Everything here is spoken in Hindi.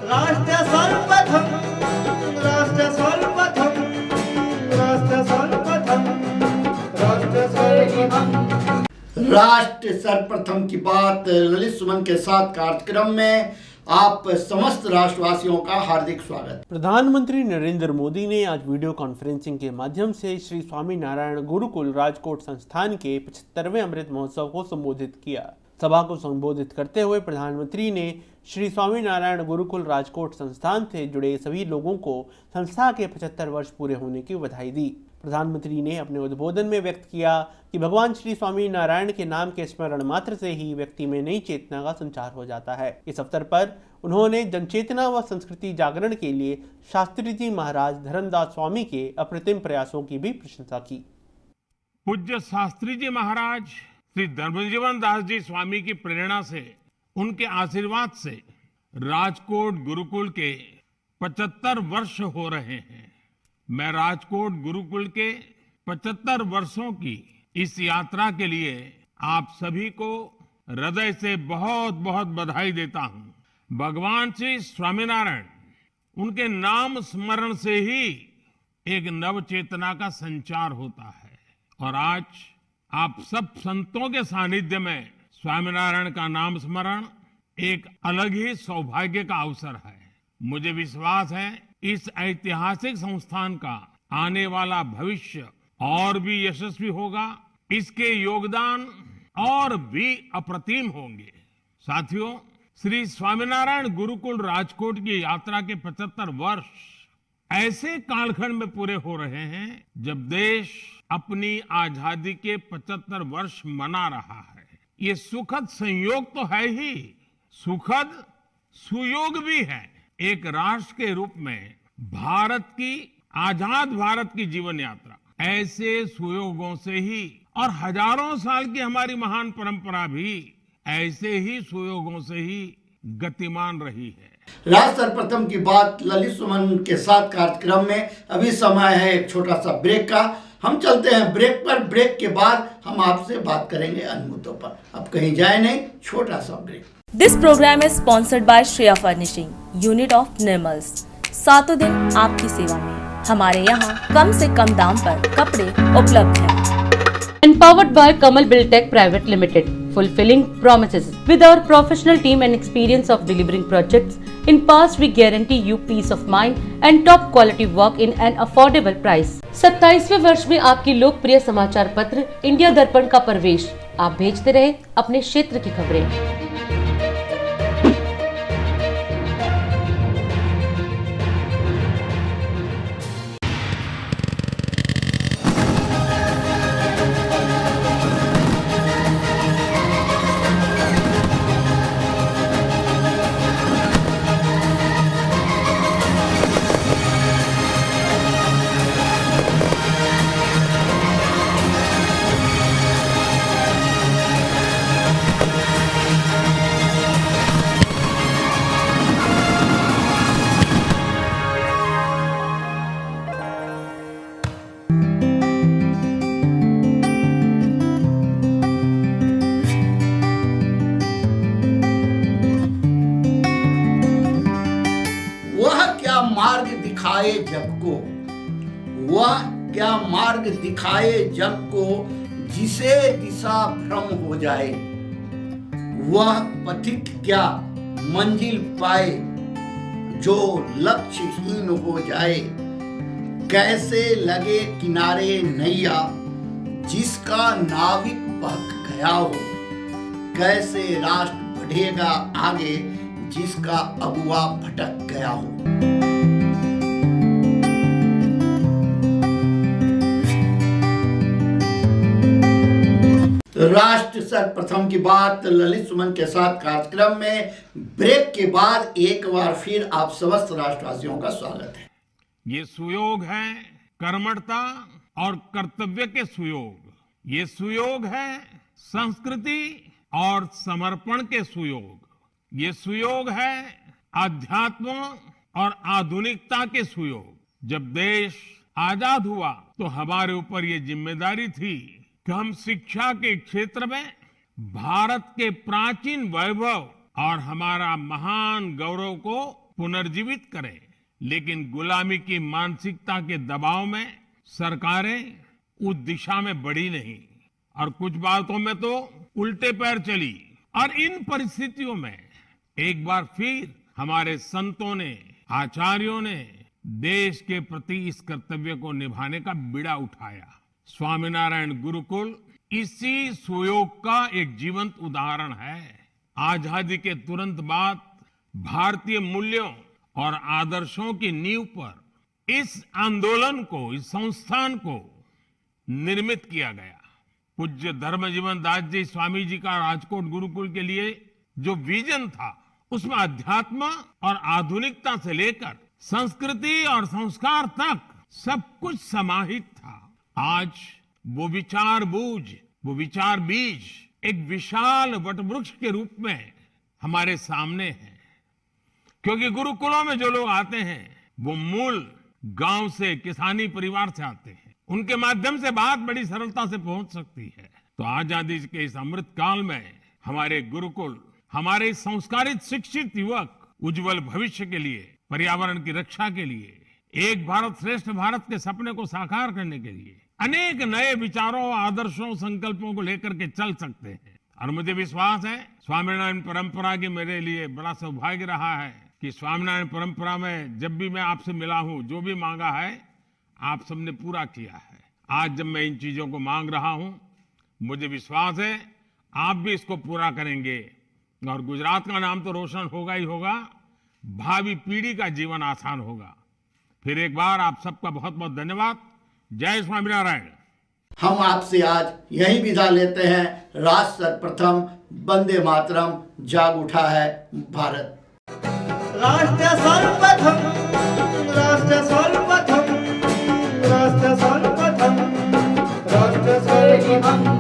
राष्ट्र सर्वप्रथम, राष्ट्र सर्वप्रथम, राष्ट्र सर्वप्रथम, राष्ट्र सर्वप्रथम। राष्ट्र सर्वप्रथम की बात ललित सुमन के साथ कार्यक्रम में आप समस्त राष्ट्रवासियों का हार्दिक स्वागत। प्रधानमंत्री नरेंद्र मोदी ने आज वीडियो कॉन्फ्रेंसिंग के माध्यम से श्री स्वामी नारायण गुरुकुल राजकोट संस्थान के 75वें अमृत महोत्सव को संबोधित किया। सभा को संबोधित करते हुए प्रधानमंत्री ने श्री स्वामी नारायण गुरुकुल राजकोट संस्थान से जुड़े सभी लोगों को संस्था के 75 वर्ष पूरे होने की बधाई दी। प्रधानमंत्री ने अपने उद्बोधन में व्यक्त किया कि भगवान श्री स्वामी नारायण के नाम के स्मरण मात्र से ही व्यक्ति में नई चेतना का संचार हो जाता है। इस अवसर पर उन्होंने जनचेतना व संस्कृति जागरण के लिए शास्त्री जी महाराज धर्मदास स्वामी के अप्रतिम प्रयासों की भी प्रशंसा की। पूज्य शास्त्री जी महाराज श्री धर्मजीवन दास जी स्वामी की प्रेरणा से, उनके आशीर्वाद से राजकोट गुरुकुल के 75 वर्ष हो रहे हैं। मैं राजकोट गुरुकुल के 75 वर्षों की इस यात्रा के लिए आप सभी को हृदय से बहुत बहुत बधाई देता हूं। भगवान श्री स्वामीनारायण, उनके नाम स्मरण से ही एक नव चेतना का संचार होता है और आज आप सब संतों के सानिध्य में स्वामीनारायण का नाम स्मरण एक अलग ही सौभाग्य का अवसर है। मुझे विश्वास है इस ऐतिहासिक संस्थान का आने वाला भविष्य और भी यशस्वी होगा, इसके योगदान और भी अप्रतिम होंगे। साथियों, श्री स्वामीनारायण गुरुकुल राजकोट की यात्रा के 75 वर्ष ऐसे कालखंड में पूरे हो रहे हैं जब देश अपनी आजादी के 75 वर्ष मना रहा है। ये सुखद संयोग तो है ही, सुखद सुयोग भी है। एक राष्ट्र के रूप में भारत की, आजाद भारत की जीवन यात्रा ऐसे सुयोगों से ही, और हजारों साल की हमारी महान परंपरा भी ऐसे ही सुयोगों से ही गतिमान रही है। राष्ट्र सर्वप्रथम की बात ललित सुमन के साथ कार्यक्रम में अभी समय है एक छोटा सा ब्रेक का। हम चलते हैं ब्रेक पर। ब्रेक के बाद हम आपसे बात करेंगे अन्य मुद्दों पर। अब कहीं जाए नहीं, छोटा सा break. This program is sponsored by Shreya furnishing, unit of Nirmal's. सातों दिन आपकी सेवा में। हमारे यहाँ कम से कम दाम पर कपड़े उपलब्ध हैं। Empowered by Kamal Buildtech Private Limited, fulfilling promises. With our professional team and experience of delivering projects, in past we guarantee you peace of mind and top quality work in an affordable price. 27वें वर्ष में आपकी लोकप्रिय समाचार पत्र इंडिया दर्पण का प्रवेश। आप भेजते रहे अपने क्षेत्र की खबरें। दिखाए जग को, वह क्या मार्ग दिखाए जग को, जिसे दिशा भ्रम हो जाए। वह पथिक क्या मंजिल पाए, जो लक्ष्यहीन हो जाए। कैसे लगे किनारे नैया, जिसका नाविक बहक गया हो। कैसे राष्ट्र बढ़ेगा आगे, जिसका अगुआ भटक गया हो। राष्ट्र सर्वप्रथम की बात ललित सुमन के साथ कार्यक्रम में ब्रेक के बाद एक बार फिर आप समस्त राष्ट्रवासियों का स्वागत है। ये सुयोग है कर्मठता और कर्तव्य के सुयोग। ये सुयोग है संस्कृति और समर्पण के सुयोग। ये सुयोग है अध्यात्म और आधुनिकता के सुयोग। जब देश आजाद हुआ तो हमारे ऊपर ये जिम्मेदारी थी कि हम शिक्षा के क्षेत्र में भारत के प्राचीन वैभव और हमारा महान गौरव को पुनर्जीवित करें, लेकिन गुलामी की मानसिकता के दबाव में सरकारें उस दिशा में बढ़ी नहीं और कुछ बातों में तो उल्टे पैर चली। और इन परिस्थितियों में एक बार फिर हमारे संतों ने, आचार्यों ने देश के प्रति इस कर्तव्य को निभाने का बीड़ा उठाया। स्वामीनारायण गुरुकुल इसी सुयोग का एक जीवंत उदाहरण है। आजादी के तुरंत बाद भारतीय मूल्यों और आदर्शों की नींव पर इस आंदोलन को, इस संस्थान को निर्मित किया गया। पूज्य धर्मजीवन दास जी स्वामी जी का राजकोट गुरुकुल के लिए जो विजन था, उसमें अध्यात्म और आधुनिकता से लेकर संस्कृति और संस्कार तक सब कुछ समाहित था। आज वो विचार बीज एक विशाल वटवृक्ष के रूप में हमारे सामने है। क्योंकि गुरुकुलों में जो लोग आते हैं वो मूल गांव से, किसानी परिवार से आते हैं। उनके माध्यम से बात बड़ी सरलता से पहुंच सकती है। तो आजादी के इस अमृत काल में हमारे गुरुकुल, हमारे संस्कारित शिक्षित युवक उज्जवल भविष्य के लिए, पर्यावरण की रक्षा के लिए, एक भारत श्रेष्ठ भारत के सपने को साकार करने के लिए अनेक नए विचारों, आदर्शों, संकल्पों को लेकर के चल सकते हैं। और मुझे विश्वास है स्वामीनारायण परंपरा की मेरे लिए बड़ा सौभाग्य रहा है कि स्वामीनारायण परंपरा में जब भी मैं आपसे मिला हूं, जो भी मांगा है आप सबने पूरा किया है। आज जब मैं इन चीजों को मांग रहा हूं, मुझे विश्वास है आप भी इसको पूरा करेंगे और गुजरात का नाम तो रोशन होगा ही होगा, भावी पीढ़ी का जीवन आसान होगा। फिर एक बार आप सबका बहुत बहुत धन्यवाद। जय स्वामीनारायण। हम आपसे आज यही विदा लेते हैं। राष्ट्र सर्वप्रथम, वंदे मातरम, जाग उठा है भारत। राष्ट्र सर्वप्रथम, राष्ट्र सर्वप्रथम, राष्ट्र सर्वप्रथम, राष्ट्र सर्वप्रथम।